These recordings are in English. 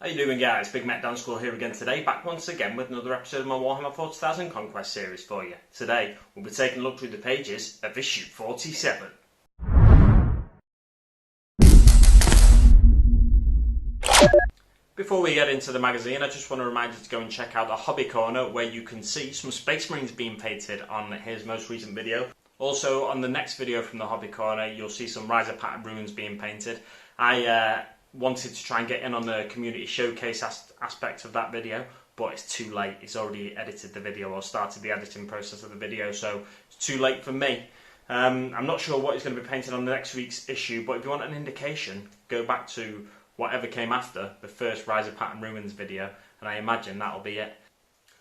How you doing, guys? Big Matt Danschool here again today, back once again with another episode of my Warhammer 40,000 Conquest series for you. Today, we'll be taking a look through the pages of issue 47. Before we get into the magazine, I just want to remind you to go and check out the hobby corner where you can see some Space Marines being painted on his most recent video. Also, on the next video from the hobby corner, you'll see some Riser pattern runes being painted. I wanted to try and get in on the community showcase aspect of that video, but it's too late. He's already edited the video or started the editing process of the video, so it's too late for me. I'm not sure what he's going to be painting on the next week's issue, but if you want an indication, go back to whatever came after the first Riser Pattern Ruins video, and I imagine that'll be it.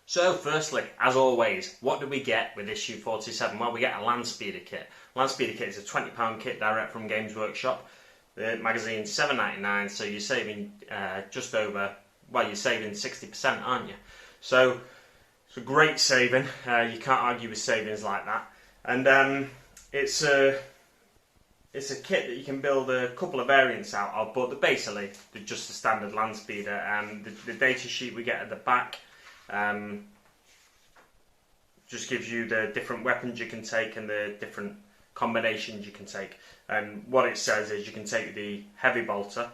So firstly, as always, what do we get with issue 47? Well, we get a Landspeeder kit. Landspeeder kit is a £20 kit direct from Games Workshop. The magazine's $7.99, so you're saving just over, well, you're saving 60%, aren't you? So it's a great saving. You can't argue with savings like that. And it's a kit that you can build a couple of variants out of, but basically they're just a standard Landspeeder. And the data sheet we get at the back just gives you the different weapons you can take and the different combinations you can take. And what it says is you can take the heavy bolter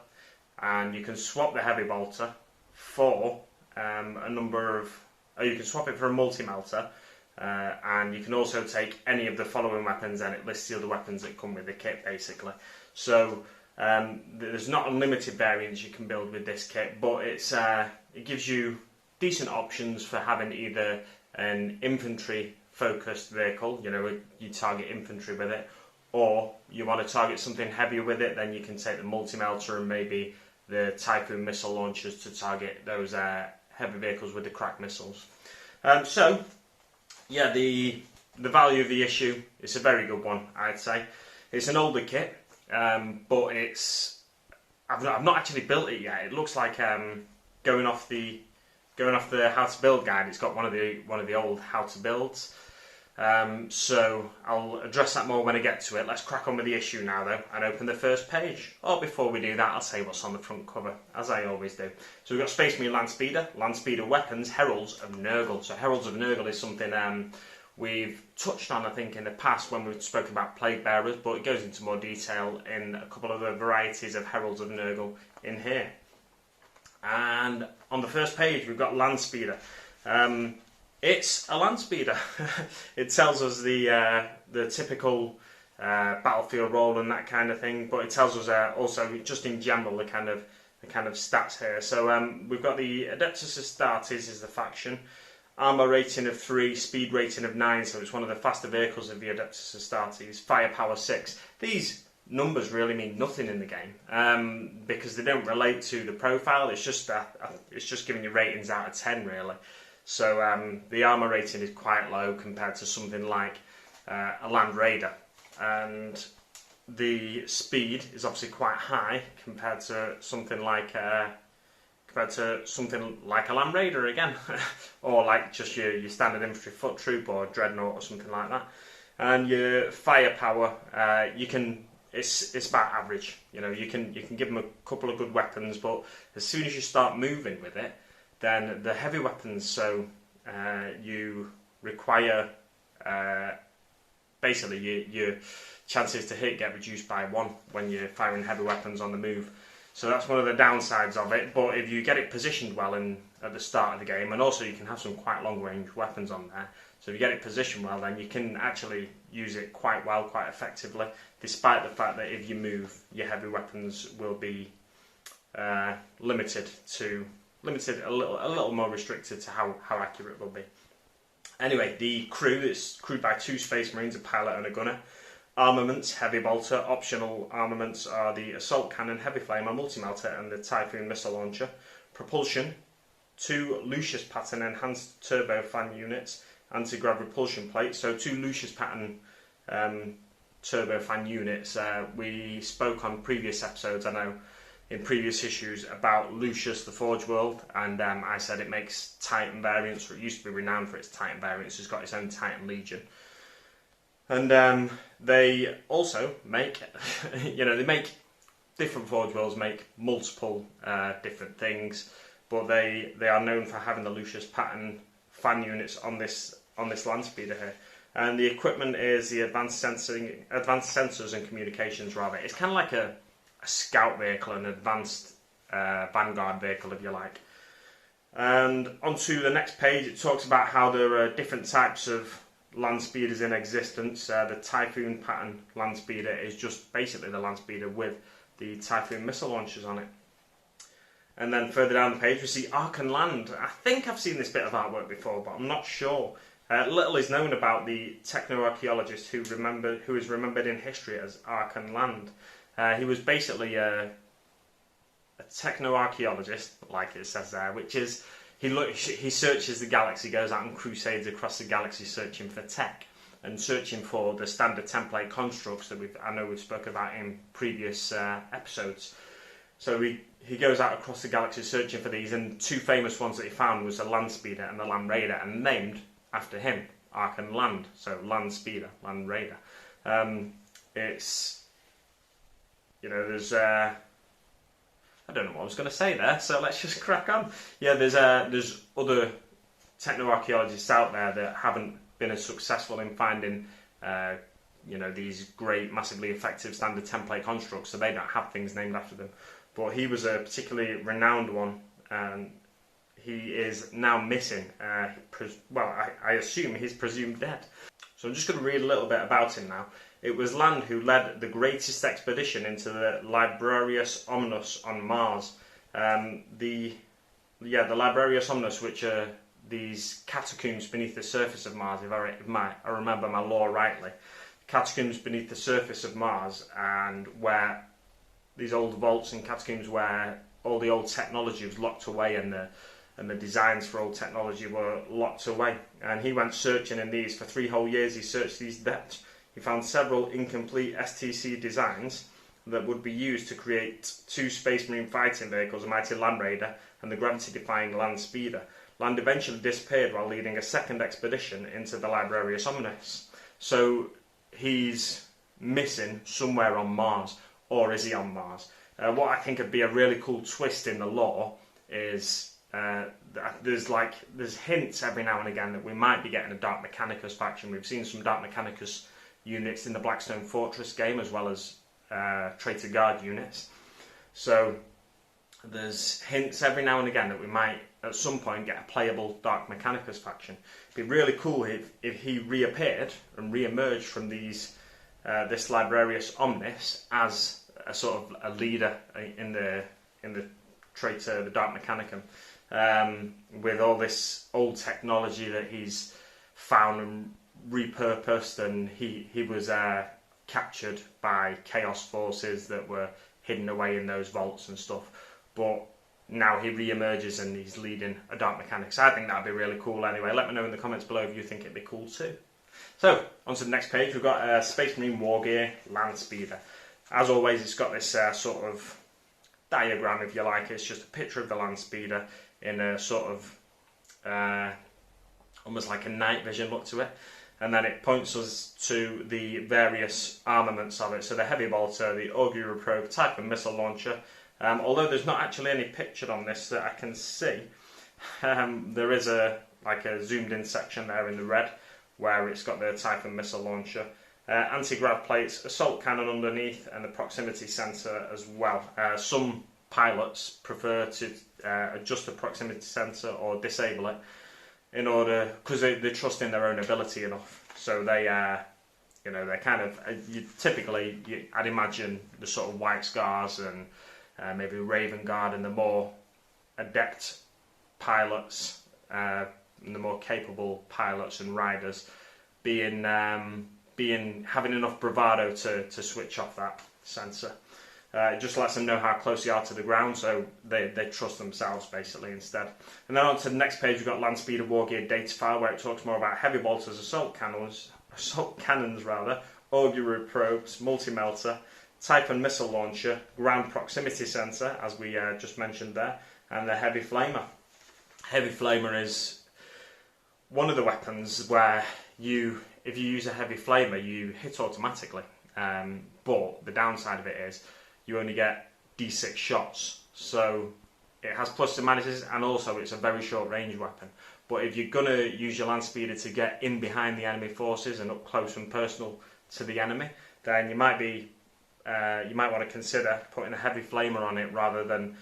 and you can swap the heavy bolter for a number of, or you can swap it for a multi-melter, and you can also take any of the following weapons, and it lists the other weapons that come with the kit basically. So there's not unlimited variants you can build with this kit, but it gives you decent options for having either an infantry focused vehicle, you know, you target infantry with it, or you want to target something heavier with it, then you can take the multi-melter and maybe the Typhoon missile launchers to target those heavy vehicles with the crack missiles. So yeah, the value of the issue, it's a very good one, I'd say. It's an older kit, but I've not actually built it yet. It looks like going off the how to build guide, it's got one of the old how to builds. So I'll address that more when I get to it. Let's crack on with the issue now though and open the first page. Or before we do that, I'll say what's on the front cover, as I always do. So we've got Spaceman Landspeeder, Landspeeder weapons, Heralds of Nergal. So Heralds of Nergal is something we've touched on, I think, in the past when we've spoken about Plague Bearers, but it goes into more detail in a couple of the varieties of Heralds of Nergal in here. And on the first page we've got Landspeeder. It's a Landspeeder. It tells us the typical battlefield role and that kind of thing, but it tells us also just in general the kind of stats here. So we've got the Adeptus Astartes is the faction, armor rating of 3, speed rating of 9, so it's one of the faster vehicles of the Adeptus Astartes. Firepower 6. These numbers really mean nothing in the game because they don't relate to the profile. It's just giving you ratings out of 10 really. So the armor rating is quite low compared to something like a Land Raider, and the speed is obviously quite high compared to something like a Land Raider again, or like just your standard infantry foot troop or dreadnought or something like that. And your firepower, it's about average. You know, you can give them a couple of good weapons, but as soon as you start moving with it, then the heavy weapons, so you require, basically your chances to hit get reduced by 1 when you're firing heavy weapons on the move. So that's one of the downsides of it, but if you get it positioned well at the start of the game, and also you can have some quite long range weapons on there, so if you get it positioned well, then you can actually use it quite well, quite effectively, despite the fact that if you move, your heavy weapons will be limited, a little more restricted to how accurate it will be. Anyway, the crew is crewed by 2 Space Marines, a pilot and a gunner. Armaments, heavy bolter. Optional armaments are the assault cannon, heavy flamer, multi-melter and the Typhoon missile launcher. Propulsion, 2 Lucius pattern enhanced turbofan units, anti-grav repulsion plates. So 2 Lucius pattern turbofan units. We spoke on previous episodes, I know, in previous issues about Lucius the Forge World, and I said it makes Titan variants, or it used to be renowned for its Titan variants. It's got its own Titan Legion. And they also make, they make different Forge Worlds make multiple different things, but they are known for having the Lucius pattern fan units on this Landspeeder here. And the equipment is the advanced sensors and communications rather. It's kind of like a scout vehicle, an advanced vanguard vehicle if you like. And onto the next page, it talks about how there are different types of Landspeeders in existence. The Typhoon pattern Landspeeder is just basically the Landspeeder with the Typhoon missile launchers on it. And then further down the page we see Arclund. I think I've seen this bit of artwork before, but I'm not sure. Little is known about the techno-archaeologist who is remembered in history as Arclund. He was basically a techno-archaeologist, like it says there, which is he searches the galaxy, goes out on crusades across the galaxy searching for tech and searching for the standard template constructs that I know we've spoken about in previous episodes. So he goes out across the galaxy searching for these, and two famous ones that he found was the Landspeeder and the Land Raider, and named after him, Arclund. So Landspeeder, Land Raider. It's, you know, there's I don't know what I was going to say there, so let's just crack on. Yeah, there's other techno-archaeologists out there that haven't been as successful in finding you know, these great, massively effective standard template constructs, so they don't have things named after them. But he was a particularly renowned one, and he is now missing. Well, I assume he's presumed dead. So I'm just going to read a little bit about him now. It was Land who led the greatest expedition into the Librarius Omnus on Mars. The Librarius Omnus, which are these catacombs beneath the surface of Mars, if I remember my lore rightly. Catacombs beneath the surface of Mars, and where these old vaults and catacombs where all the old technology was locked away, and the designs for old technology were locked away. And he went searching in these for 3 whole years. He searched these depths. He found several incomplete STC designs that would be used to create 2 Space Marine fighting vehicles, a mighty Land Raider and the gravity-defying Landspeeder. Land eventually disappeared while leading a second expedition into the Librarius Omnus. So he's missing somewhere on Mars, or is he on Mars? What I think would be a really cool twist in the lore is there's hints every now and again that we might be getting a Dark Mechanicus faction. We've seen some Dark Mechanicus units in the Blackstone Fortress game, as well as Traitor Guard units. So there's hints every now and again that we might at some point get a playable Dark Mechanicus faction. It'd be really cool if he reappeared and re-emerged from this Librarius Omnis as a sort of a leader in the Traitor, the Dark Mechanicum, with all this old technology that he's found and repurposed, and he was captured by Chaos forces that were hidden away in those vaults and stuff, but now he re-emerges and he's leading a Dark Mechanics. I think that'd be really cool anyway. Let me know in the comments below if you think it'd be cool too. So, on to the next page, we've got Space Marine Wargear Landspeeder. As always, it's got this sort of diagram, if you like. It's just a picture of the Landspeeder in a sort of almost like a night vision look to it. And then it points us to the various armaments of it. So the Heavy Bolter, the Augury Probe, Typhoon Missile Launcher. Although there's not actually any pictured on this that I can see, there is a zoomed in section there in the red where it's got the Typhoon Missile Launcher. Anti-grav plates, assault cannon underneath, and the proximity sensor as well. Some pilots prefer to adjust the proximity sensor or disable it in order, because they trust in their own ability enough. So they, they're kind of I'd imagine the sort of White Scars and maybe Raven Guard and the more adept pilots, and the more capable pilots and riders having enough bravado to switch off that sensor. It just lets them know how close they are to the ground, so they trust themselves basically instead. And then on to the next page, we've got Landspeeder Wargear data file, where it talks more about heavy bolters, assault cannons, augury probes, multi-melter, Typhoon missile launcher, ground proximity sensor, as we just mentioned there, and the heavy flamer. Heavy flamer is one of the weapons where if you use a heavy flamer, you hit automatically. But the downside of it is you only get d6 shots. So it has pluses and minuses, and also it's a very short range weapon. But if you're going to use your Landspeeder to get in behind the enemy forces and up close and personal to the enemy, then you might want to consider putting a heavy flamer on it rather than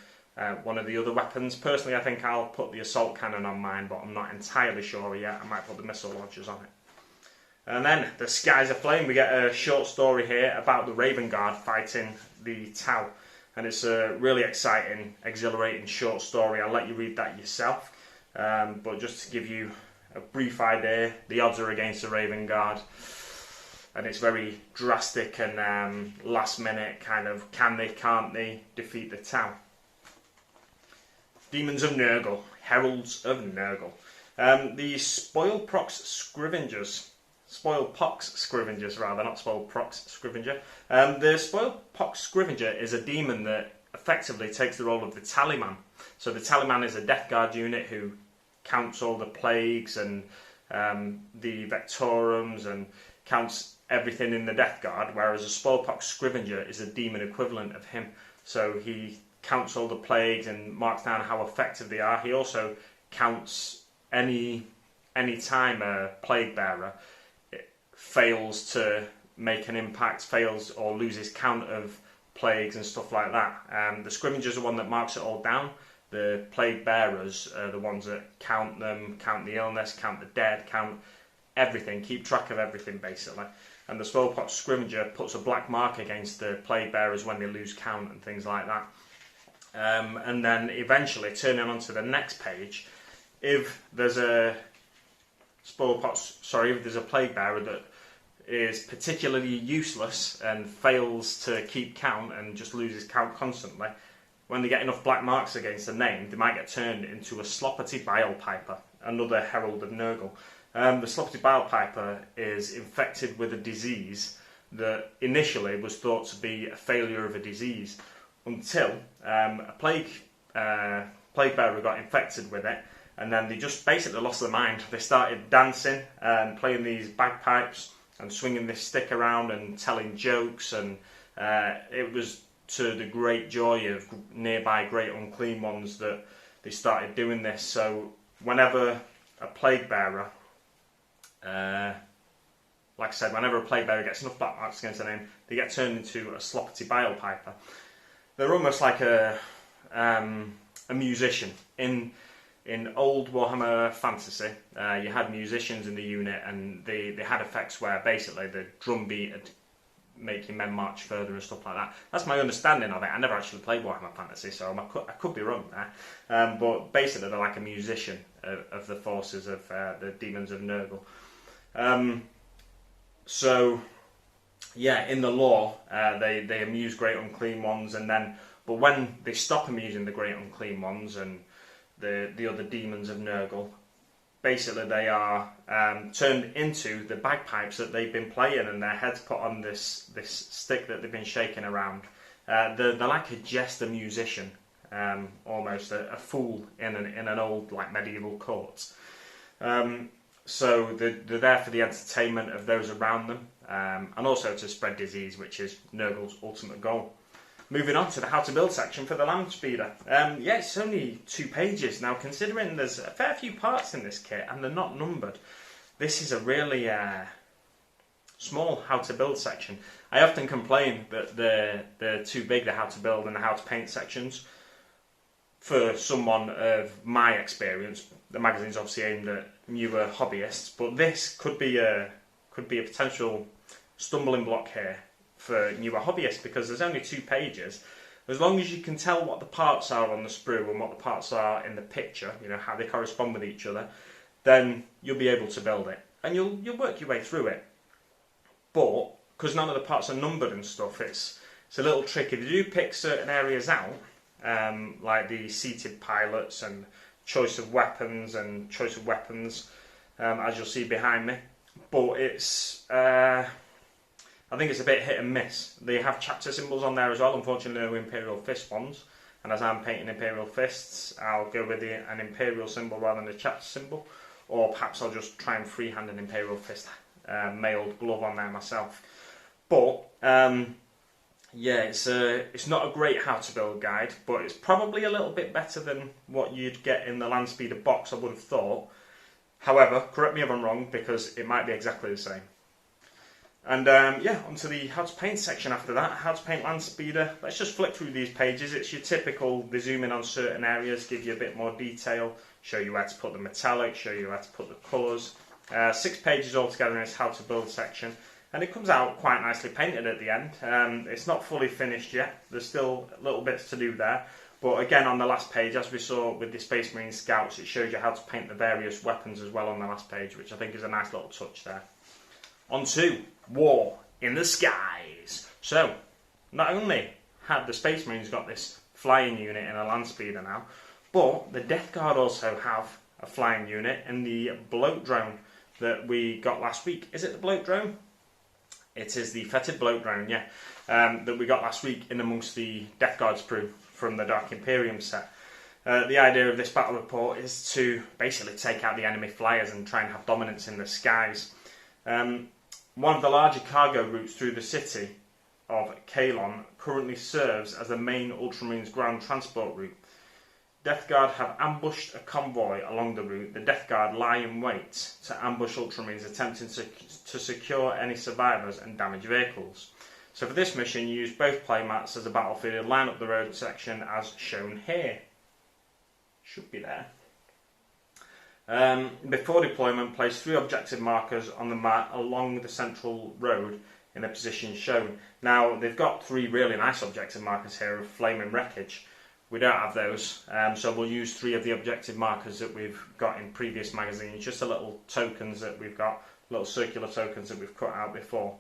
one of the other weapons. Personally, I think I'll put the assault cannon on mine, but I'm not entirely sure yet. I might put the missile launchers on it. And then the Skies Aflame. We get a short story here about the Raven Guard fighting the Tau, and it's a really exciting, exhilarating short story. I'll let you read that yourself, but just to give you a brief idea, the odds are against the Raven Guard, and it's very drastic and last minute kind of can they, can't they defeat the Tau. Demons of Nergal, Heralds of Nergal. The Spoilpox Scavengers, rather, not Spoilpox Scavenger. The Spoilpox Scavenger is a demon that effectively takes the role of the Tallyman. So the Tallyman is a Death Guard unit who counts all the plagues and the Vectorums and counts everything in the Death Guard, whereas a Spoilpox Scavenger is a demon equivalent of him. So he counts all the plagues and marks down how effective they are. He also counts any time a plague bearer fails to make an impact, fails or loses count of plagues and stuff like that. The Scavengers are the one that marks it all down. The plague bearers are the ones that count them, count the illness, count the dead, count everything, keep track of everything basically. And the Spoilpox Scavenger puts a black mark against the plague bearers when they lose count and things like that. And then eventually, turning on to the next page, if there's a if there's a plague bearer that is particularly useless and fails to keep count and just loses count constantly, when they get enough black marks against the name, they might get turned into a Sloppity Bile Piper, another Herald of Nergal. The Sloppity Bile Piper is infected with a disease that initially was thought to be a failure of a disease, until a plague bearer got infected with it, and then they just basically lost their mind. They started dancing and playing these bagpipes and swinging this stick around and telling jokes, and it was to the great joy of nearby great unclean ones that they started doing this. So whenever a plague bearer, like I said, whenever a plague bearer gets enough black marks against their name, they get turned into a Sloppity Bile Piper. They're almost like a musician. In old Warhammer fantasy, you had musicians in the unit, and they had effects where basically the drum beat would make your men march further and stuff like that. That's my understanding of it. I never actually played Warhammer Fantasy, so I could be wrong there. But basically they're like a musician of the forces of the Demons of Nergal. So yeah, in the lore, they amuse great unclean ones, but when they stop amusing the great unclean ones and the other demons of Nergal, basically they are turned into the bagpipes that they've been playing, and their heads put on this stick that they've been shaking around. They're like a jester musician, almost a fool in an old like medieval court. So they're there for the entertainment of those around them, and also to spread disease, which is Nergal's ultimate goal. Moving on to the how to build section for the Landspeeder. Yeah, it's only 2 pages. Now, considering there's a fair few parts in this kit and they're not numbered, this is a really small how to build section. I often complain that they're too big, the how to build and the how to paint sections. For someone of my experience, the magazine's obviously aimed at newer hobbyists, but this could be a potential stumbling block here for newer hobbyists, because there's only 2 pages. As long as you can tell what the parts are on the sprue and what the parts are in the picture, you know, how they correspond with each other, then you'll be able to build it, and you'll work your way through it. But because none of the parts are numbered and stuff, it's a little tricky. They do pick certain areas out, like the seated pilots and choice of weapons, as you'll see behind me. But it's I think it's a bit hit and miss. They have chapter symbols on there as well. Unfortunately, no Imperial Fist ones. And as I'm painting Imperial Fists, I'll go with an Imperial symbol rather than a chapter symbol. Or perhaps I'll just try and freehand an Imperial Fist mailed glove on there myself. But yeah, it's not a great how to build guide, but it's probably a little bit better than what you'd get in the Landspeeder box, I would have thought. However, correct me if I'm wrong, because it might be exactly the same. And yeah, onto the how to paint section after that. How to paint Landspeeder. Let's just flip through these pages. It's your typical, they zoom in on certain areas, give you a bit more detail, show you where to put the metallic, show you where to put the colours. 6 pages altogether in this how to build section. And it comes out quite nicely painted at the end. It's not fully finished yet. There's still little bits to do there. But again, on the last page, as we saw with the Space Marine Scouts, it shows you how to paint the various weapons as well on the last page, which I think is a nice little touch there. On to War in the Skies. So, not only have the Space Marines got this flying unit in a Landspeeder now, but the Death Guard also have a flying unit in the Bloat-Drone that we got last week. Is it the Bloat-Drone? It is the Foetid Bloat-Drone, yeah, that we got last week in amongst the Death Guard's crew from the Dark Imperium set. The idea of this battle report is to basically take out the enemy flyers and try and have dominance in the skies. One of the larger cargo routes through the city of Kalon currently serves as the main Ultramarines ground transport route. Death Guard have ambushed a convoy along the route. The Death Guard lie in wait to ambush Ultramarines attempting to secure any survivors and damage vehicles. So for this mission, you use both playmats as a battlefield, line up the road section as shown here. Should be there. Before deployment, place 3 objective markers on the map along the central road in the position shown. Now, they've got 3 really nice objective markers here of flaming wreckage. We don't have those, so we'll use 3 of the objective markers that we've got in previous magazines, just the little tokens that we've got, little circular tokens that we've cut out before.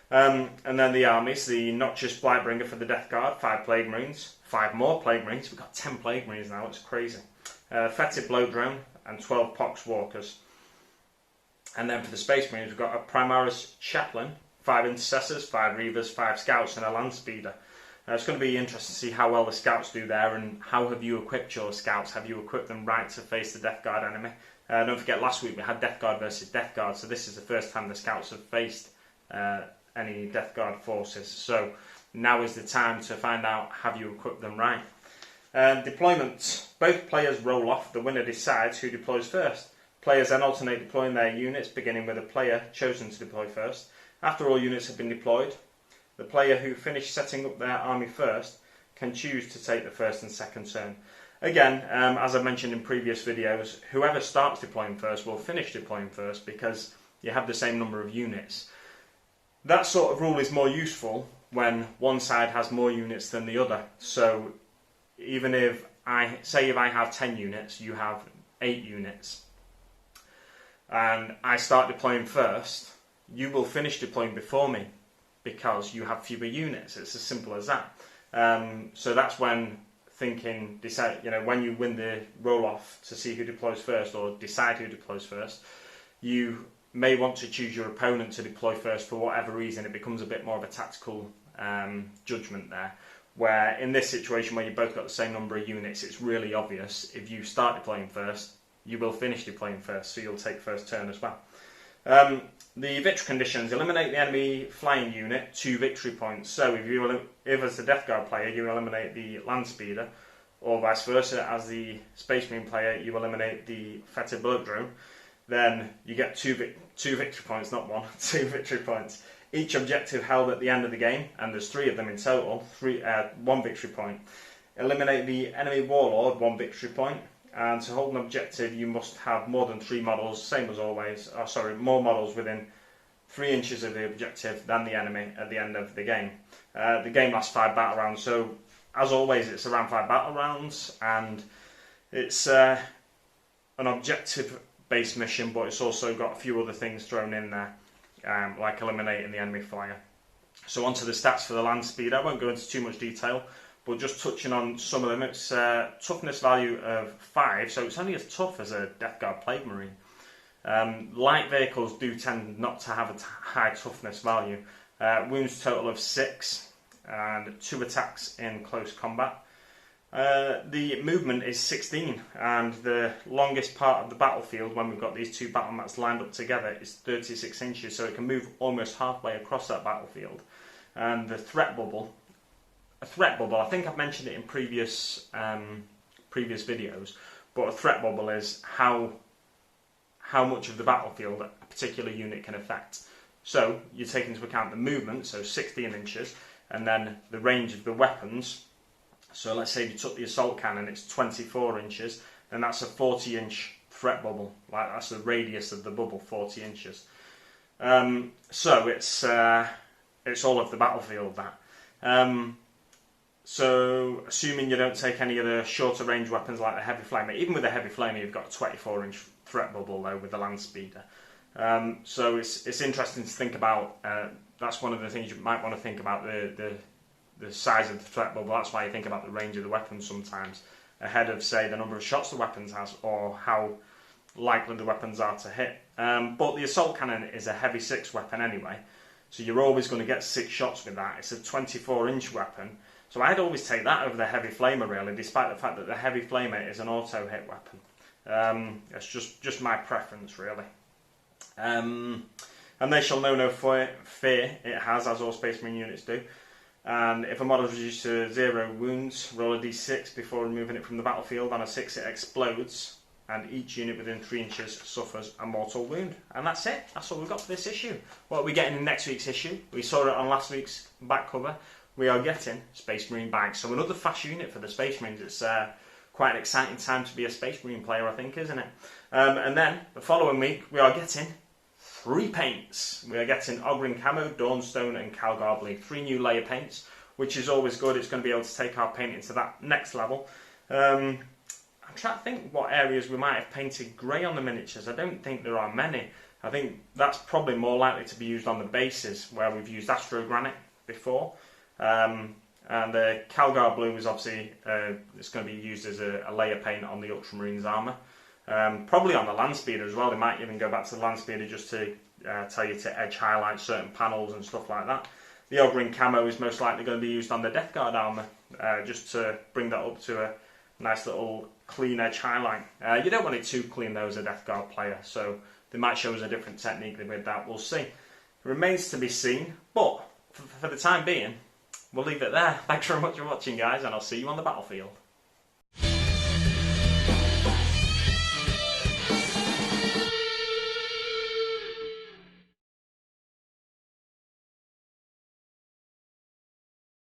And then the armies, the Noxious Blightbringer for the Death Guard, 5 Plague Marines, 5 more Plague Marines, we've got 10 Plague Marines now, it's crazy. Foetid Bloat-Drone and 12 Pox Walkers. And then for the Space Marines, we've got a Primaris Chaplain, 5 Intercessors, 5 Reavers, 5 Scouts and a Landspeeder. It's going to be interesting to see how well the Scouts do there, and how have you equipped your Scouts? Have you equipped them right to face the Death Guard enemy? Don't forget, last week we had Death Guard versus Death Guard, so this is the first time the Scouts have faced any Death Guard forces. So now is the time to find out, have you equipped them right? Deployment. Both players roll off. The winner decides who deploys first. Players then alternate deploying their units, beginning with a player chosen to deploy first. After all units have been deployed, the player who finished setting up their army first can choose to take the first and second turn. Again, as I mentioned in previous videos, whoever starts deploying first will finish deploying first because you have the same number of units. That sort of rule is more useful when one side has more units than the other. So even if I have 10 units, you have 8 units, and I start deploying first, you will finish deploying before me because you have fewer units. It's as simple as that. So that's when when you win the roll off to see who deploys first, or decide who deploys first, you may want to choose your opponent to deploy first for whatever reason. It becomes a bit more of a tactical judgment there. Where in this situation where you both got the same number of units, it's really obvious. If you start deploying first, you will finish deploying first, so you'll take first turn as well. The victory conditions: eliminate the enemy flying unit, 2 victory points. So if as the Death Guard player you eliminate the Landspeeder, or vice versa, as the Space Marine player you eliminate the Foetid Bloat-Drone, then you get 2 victory points, not 1, 2 victory points. Each objective held at the end of the game, and there's 3 of them in total, 1 victory point. Eliminate the enemy warlord, 1 victory point. And to hold an objective, you must have more than 3 models, same as always. More models within 3 inches of the objective than the enemy at the end of the game. The game lasts 5 battle rounds, so as always, it's around 5 battle rounds, and it's an objective-based mission, but it's also got a few other things thrown in there. Like eliminating the enemy flyer. So onto the stats for the Landspeeder. I won't go into too much detail, but just touching on some of them. It's toughness value of 5, so it's only as tough as a Death Guard Plague Marine. Light vehicles do tend not to have a high toughness value. Wounds total of 6 and 2 attacks in close combat. The movement is 16, and the longest part of the battlefield, when we've got these 2 battle mats lined up together, is 36 inches, so it can move almost halfway across that battlefield. And the threat bubble a threat bubble. I think I've mentioned it in previous videos, but a threat bubble is how much of the battlefield a particular unit can affect. So you take into account the movement, so 16 inches, and then the range of the weapons. So let's say if you took the assault cannon, it's 24 inches, then that's a 40-inch threat bubble. Like, that's the radius of the bubble, 40 inches. So it's all of the battlefield, that. So assuming you don't take any of the shorter range weapons like the heavy flamer, even with the heavy flamer you've got a 24-inch threat bubble though with the Landspeeder. So it's interesting to think about. That's one of the things you might want to think about, the size of the threat bubble. That's why you think about the range of the weapons sometimes, ahead of, say, the number of shots the weapons has or how likely the weapons are to hit. But the assault cannon is a heavy 6 weapon anyway, so you're always going to get 6 shots with that. It's a 24-inch weapon, so I'd always take that over the heavy flamer really, despite the fact that the heavy flamer is an auto hit weapon. It's just my preference really. And they shall know no fear it has, as all Space Marine units do. And if a model is reduced to 0 wounds, roll a d6 before removing it from the battlefield. On a 6 it explodes, and each unit within 3 inches suffers a mortal wound. And that's it. That's all we've got for this issue. What are we getting in next week's issue? We saw it on last week's back cover. We are getting Space Marine bags. So another fast unit for the Space Marines. It's quite an exciting time to be a Space Marine player, I think, isn't it? And then the following week we are getting 3 paints. We are getting Arclund Camo, Dawnstone and Calgar Blue. 3 new layer paints, which is always good. It's going to be able to take our painting to that next level. I'm trying to think what areas we might have painted grey on the miniatures. I don't think there are many. I think that's probably more likely to be used on the bases, where we've used Astro Granite before. And the Calgar Blue is obviously it's going to be used as a layer paint on the Ultramarines armour. Probably on the Landspeeder as well. They might even go back to the Landspeeder just to tell you to edge highlight certain panels and stuff like that. The Arclund Camo is most likely going to be used on the Death Guard armour, just to bring that up to a nice little clean edge highlight. You don't want it too clean though as a Death Guard player, so they might show us a different technique with that. We'll see. It remains to be seen, but for the time being, we'll leave it there. Thanks very much for watching, guys, and I'll see you on the battlefield.